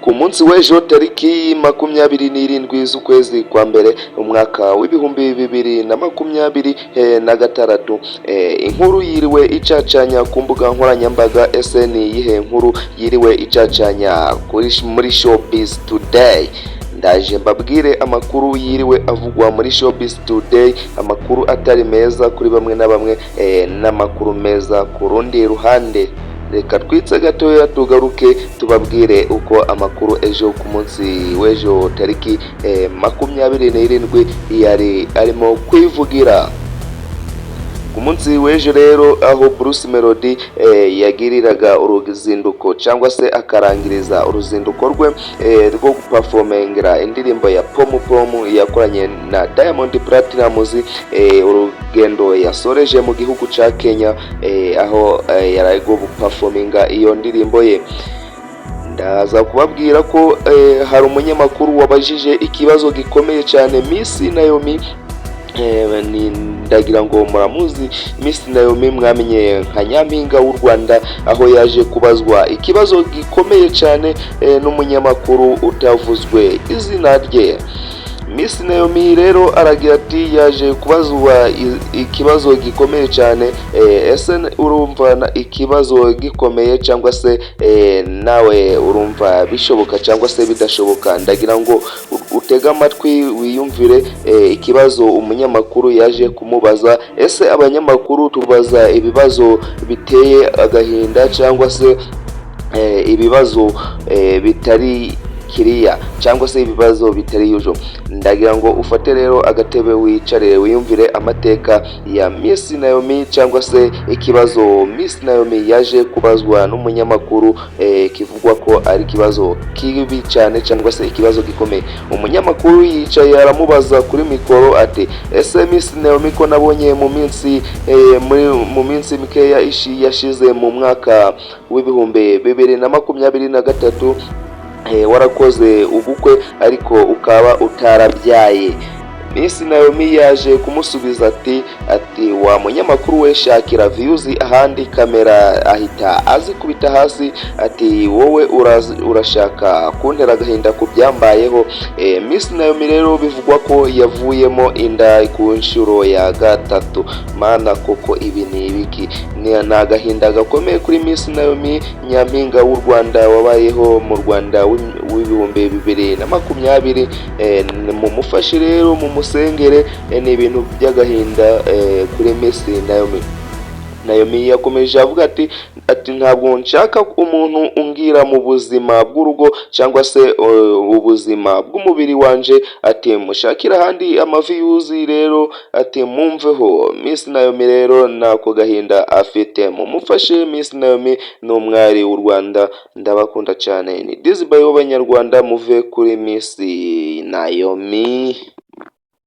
ku munsi w'ejo tariki 27 z'ukwezi kwa mbere umwaka w'ibihumbi 2026, inkuru yiriwe icacanya ku mbuga nkoranyambaga. Ese ni iyihe nkuru yiriwe icacanya muri Showbiz Today? Ndaje mbabwire amakuru yiriwe avugwa muri Showbiz Today, amakuru atari meza kuri bamwe na bamwe, n'amakuru meza ku rundi ruhande. Reka twitse gatoya tugaruke tubabwire uko amakuru ejo ku munsi w'ejo tariki 27 yari arimo kwivugira. Ku munsi w'ejo rero aho Bruce Melody yagiriraga uruzinduko cyangwa se akarangiriza uruzinduko rwe rwo guperformingira indirimbo ya Pomu Pomu yakoranye na Diamond Platnumz, urugendo yasoreje mu gihugu ca Kenya, aho yari guperforminga iyo ndirimbo ye. Ndaza kubabwira ko hari umunyamakuru wabajije ikibazo gikomeye cyane Miss Naomi. Ndagira ngo muramuzi Miss Naomi, mwamenye nka nyampinga w'u Rwanda, aho yaje kubazwa ikibazo gikomeye cyane n'umunyamakuru utavuzwe izina rye. Miss Naomi rero aragira ati yaje kubazwa ikibazo gikomeye cyane, ese urumva ikibazo gikomeye cyangwa se nawe urumva bishoboka cyangwa se bidashoboka? Ndagira ngo utega amatwi wiyumvire ikibazo umunyamakuru yaje kumubaza. Ese abanyamakuru tubaza ibibazo biteye agahinda cyangwa se ibibazo bitari kiriya cyangwa se ibibazo bitari yujo? Ndagira ngo ufate rero agatebe wicare wiyumvire amateka ya Miss Naomi cyangwa se ikibazo Miss Naomi yaje kubazwa n'umunyamakuru, kivugwa ko ari ikibazo kibi cyane cyangwa se ikibazo gikomeye. Umunyamakuru yicaye aramubaza kuri mikoro ati, ese Miss Naomi ko nabonye mu minsi mikeya yashize mu mwaka w'ibihumbi 2023 warakoze ubukwe ariko ukaba utarabyaye. Miss Naomi yaje kumusubiza ati wa munyamakuru we, shakira views ahandi. Kamera ahita azikubita hasi ati, wowe urashaka kuntera agahinda ku byambayeho. Miss Naomi rero bivugwa ko yavuyemo inda ku nshuro ya gatatu. Mana koko ibi ni ibiki? Ni agahinda gakomeye kuri Miss Naomi, nyampinga w'u Rwanda wabayeho mu Rwanda w'ibihumbi 2020. Mumufashe rero mumusengere, ni ibintu by'agahinda kuri Miss Naomi. Naomi yakomeje avuga ati ntabwo nshaka umuntu ungira mu buzima bw'urugo cyangwa se ubuzima bw'umubiri wanje, ati mushakira ahandi amaviyuzi rero, ati mumveho. Miss Naomi rero nako gahinda afite, mumufashe. Miss Naomi ni umwari w'u Rwanda, ndabakunda cyane. Ni Dizzy Boy w'abanyarwanda, muve kuri Miss Naomi.